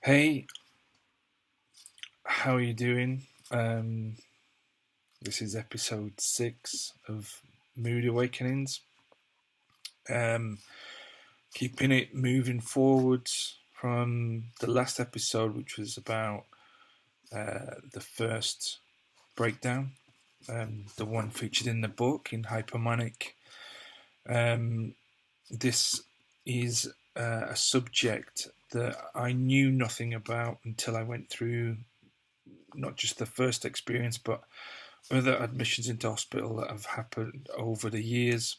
Hey, how are you doing? This is episode 6 of Mood Awakenings. Um, Keeping it moving forwards from the last episode, which was about the first breakdown, the one featured in the book in Hypermanic. Um, this is a subject that I knew nothing about until I went through not just the first experience, but other admissions into hospital that have happened over the years,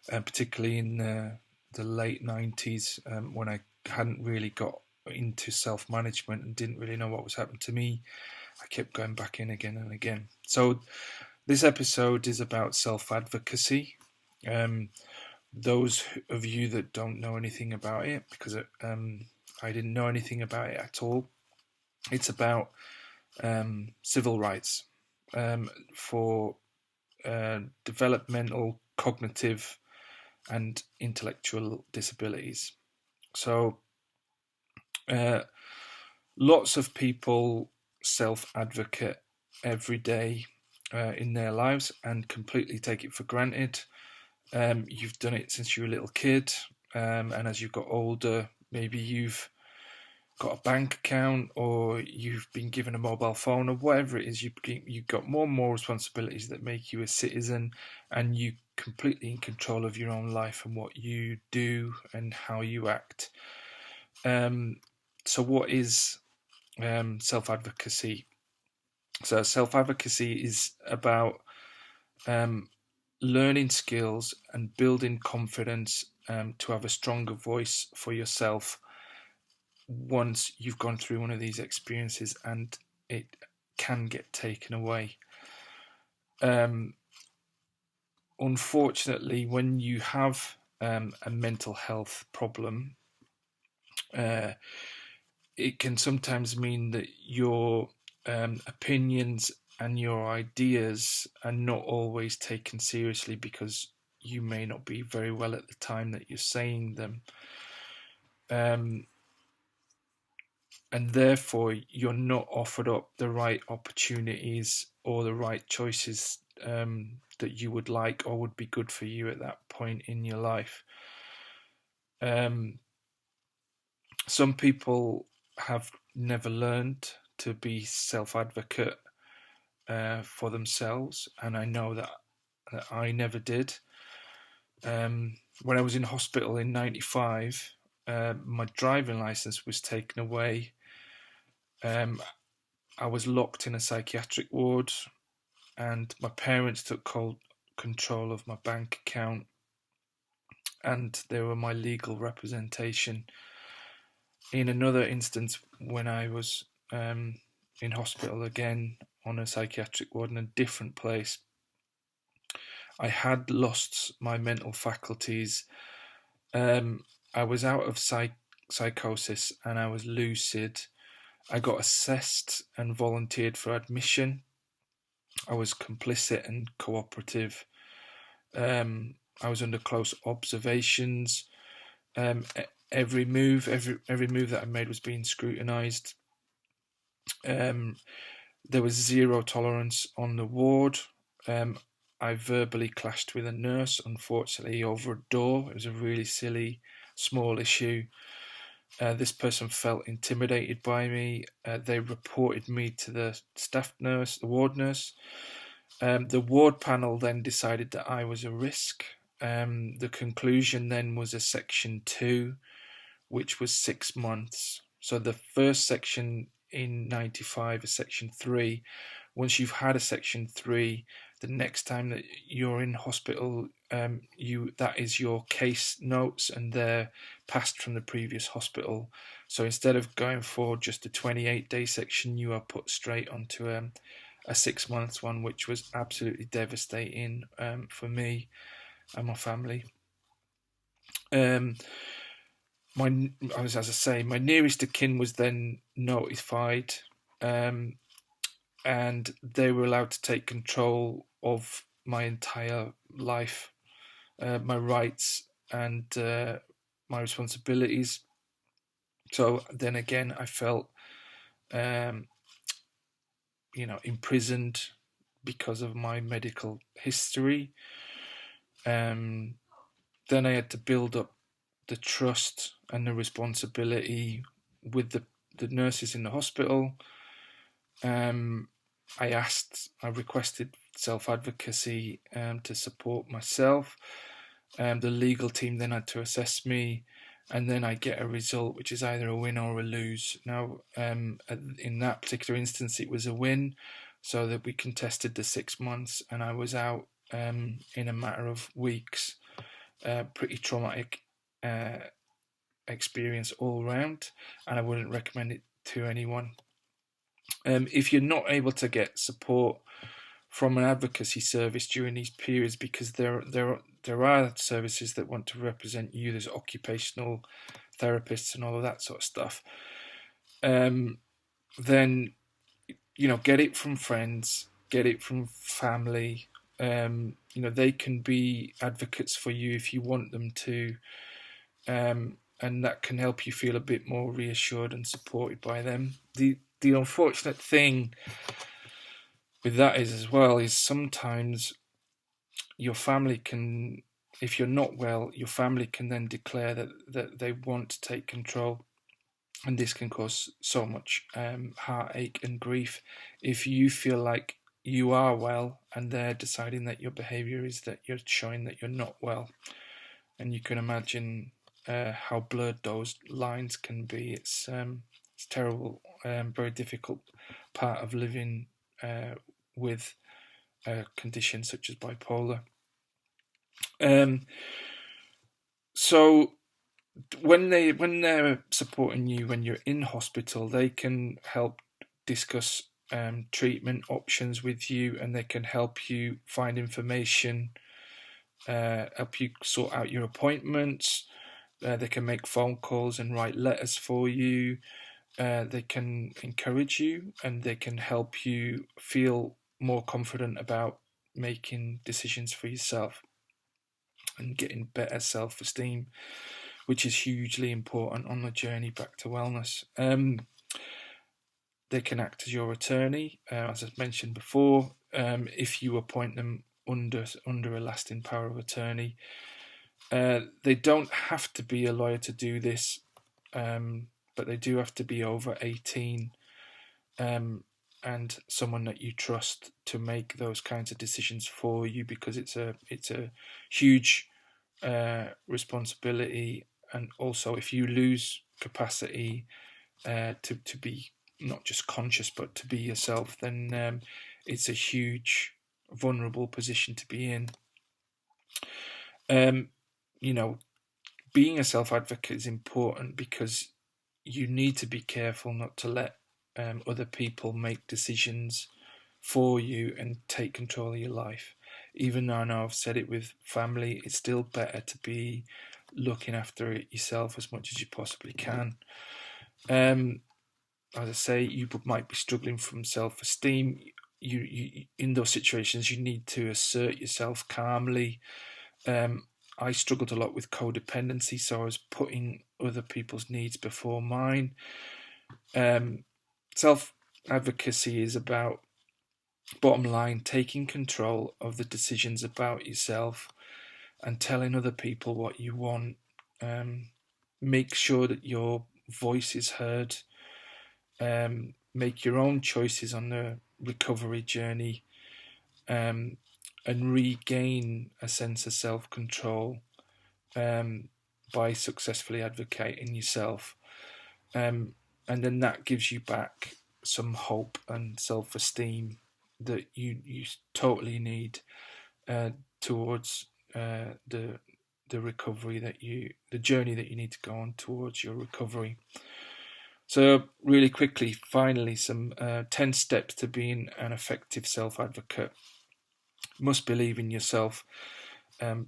particularly in the late 90s, when I hadn't really got into self management and didn't really know what was happening to me. I kept going back in again and again. So, this episode is about self advocacy. Um, those of you that don't know anything about it, because I didn't know anything about it at all, it's about civil rights for developmental, cognitive, and intellectual disabilities. So, uh, lots of people self advocate every day in their lives and completely take it for granted. You've done it since you were a little kid, and as you've got older, maybe you've got a bank account or you've been given a mobile phone or whatever it is, you've got more and more responsibilities that make you a citizen, and you completely in control of your own life and what you do and how you act. So what is self-advocacy? So self-advocacy is about um, learning skills and building confidence to have a stronger voice for yourself once you've gone through one of these experiences and it can get taken away. Um, Unfortunately, when you have a mental health problem, uh, it can sometimes mean that your opinions and your ideas are not always taken seriously because you may not be very well at the time that you're saying them. Um, and therefore you're not offered up the right opportunities or the right choices that you would like or would be good for you at that point in your life. Um, some people have never learned to be self-advocate for themselves, and I know that I never did. When I was in hospital in '95, my driving license was taken away. Um, I was locked in a psychiatric ward, and my parents took control of my bank account, and they were my legal representation. In another instance, when I was in hospital again on a psychiatric ward in a different place, I had lost my mental faculties. I was out of psychosis and I was lucid. I got assessed and volunteered for admission. I was complicit and cooperative. I was under close observations. Um, every move that I made was being scrutinised. Um, there was zero tolerance on the ward. I verbally clashed with a nurse, unfortunately, over a door. It was a really silly, small issue. This person felt intimidated by me. They reported me to the staff nurse, the ward nurse. The ward panel then decided that I was a risk. The conclusion then was a section 2, which was 6 months. So the first section in '95 is section 3. Once you've had a section 3, the next time that you're in hospital, that is your case notes, and they're passed from the previous hospital. So instead of going for just a 28-day section, you are put straight onto a 6 months one, which was absolutely devastating for me and my family. Um, as I say, my nearest of kin was then notified, um, and they were allowed to take control of my entire life, my rights, and my responsibilities. So then again, I felt, um, imprisoned because of my medical history. Um, then I had to build up the trust and the responsibility with the nurses in the hospital. Um, I requested self-advocacy to support myself. The legal team then had to assess me, and then I get a result which is either a win or a lose. Now, in that particular instance, it was a win, so that we contested the 6 months, and I was out in a matter of weeks. Pretty traumatic experience all round, and I wouldn't recommend it to anyone. If you're not able to get support from an advocacy service during these periods, because there are services that want to represent you, there's occupational therapists and all of that sort of stuff, then get it from friends, get it from family. They can be advocates for you if you want them to, and that can help you feel a bit more reassured and supported by them. The unfortunate thing with that is, as well, is sometimes your family can, if you're not well, your family can then declare that they want to take control, and this can cause so much heartache and grief if you feel like you are well and they're deciding that your behavior is that you're showing that you're not well. And you can imagine how blurred those lines can be. It's terrible, very difficult part of living with a condition such as bipolar. So when they're supporting you when you're in hospital, they can help discuss treatment options with you, and they can help you find information, help you sort out your appointments. They can make phone calls and write letters for you. They can encourage you, and they can help you feel more confident about making decisions for yourself and getting better self-esteem, which is hugely important on the journey back to wellness. They can act as your attorney, as I've mentioned before, if you appoint them under a lasting power of attorney. They don't have to be a lawyer to do this, but they do have to be over 18 and someone that you trust to make those kinds of decisions for you, because it's a huge responsibility. And also, if you lose capacity to be not just conscious but to be yourself, then it's a huge vulnerable position to be in. Being a self-advocate is important because you need to be careful not to let other people make decisions for you and take control of your life. Even though I know I've said it with family, it's still better to be looking after it yourself as much as you possibly can. As I say, you might be struggling from self-esteem. You in those situations, you need to assert yourself calmly. I struggled a lot with codependency, so I was putting other people's needs before mine. Self-advocacy is about, bottom line, taking control of the decisions about yourself and telling other people what you want. Make sure that your voice is heard. Make your own choices on the recovery journey, and regain a sense of self-control by successfully advocating yourself. And then that gives you back some hope and self-esteem that you totally need towards the recovery the journey that you need to go on towards your recovery. So really quickly, finally, some 10 steps to being an effective self-advocate. You must believe in yourself.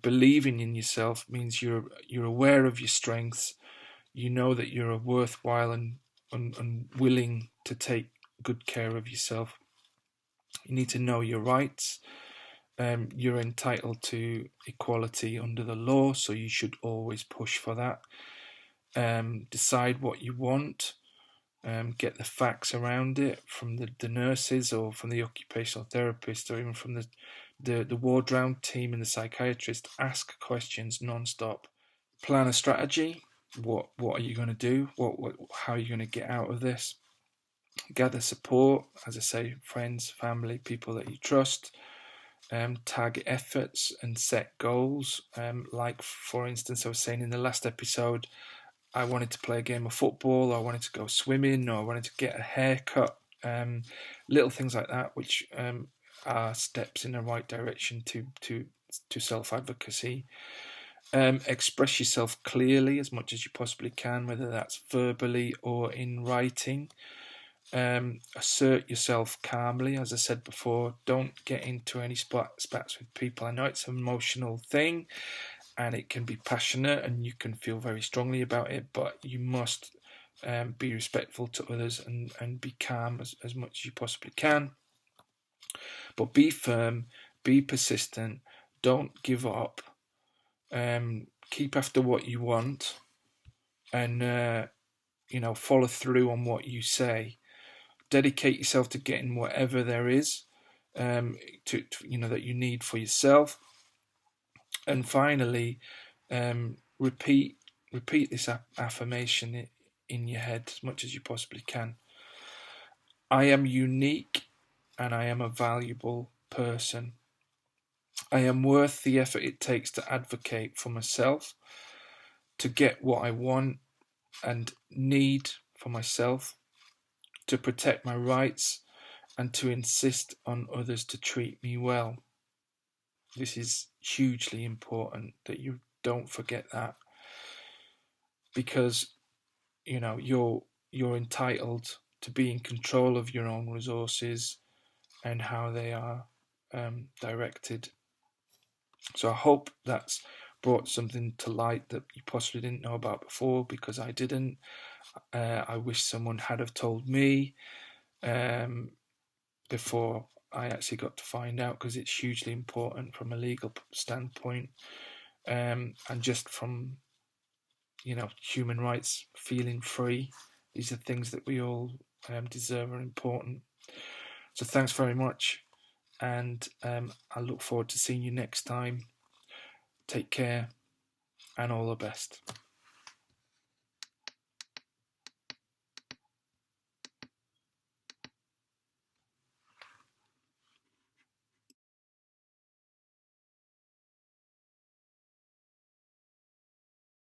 Believing in yourself means you're aware of your strengths. You know that you're worthwhile and willing to take good care of yourself. You need to know your rights. You're entitled to equality under the law, so you should always push for that. decide what you want, get the facts around it from the nurses or from the occupational therapist or even from the ward round team and the psychiatrist. Ask questions non-stop. Plan a strategy. What are you going to do? How are you going to get out of this? Gather support, as I say, friends, family, people that you trust. Target efforts and set goals. Like, for instance, I was saying in the last episode, I wanted to play a game of football, or I wanted to go swimming, or I wanted to get a haircut. Little things like that, which are steps in the right direction to self-advocacy. Express yourself clearly as much as you possibly can, whether that's verbally or in writing. Assert yourself calmly, as I said before. Don't get into any spats with people. I know it's an emotional thing and it can be passionate and you can feel very strongly about it, but you must be respectful to others and be calm as much as you possibly can. But be firm, be persistent, don't give up, keep after what you want, and follow through on what you say. Dedicate yourself to getting whatever there is that you need for yourself. And finally, repeat this affirmation in your head as much as you possibly can. I am unique and I am a valuable person. I am worth the effort it takes to advocate for myself, to get what I want and need for myself, to protect my rights, and to insist on others to treat me well. This is hugely important that you don't forget that, because you're entitled to be in control of your own resources and how they are directed. So I hope that's brought something to light that you possibly didn't know about before, because I didn't. I wish someone had have told me before I actually got to find out, because it's hugely important from a legal standpoint, and just from human rights, feeling free. These are things that we all deserve, are important. So thanks very much, and I look forward to seeing you next time. Take care and all the best.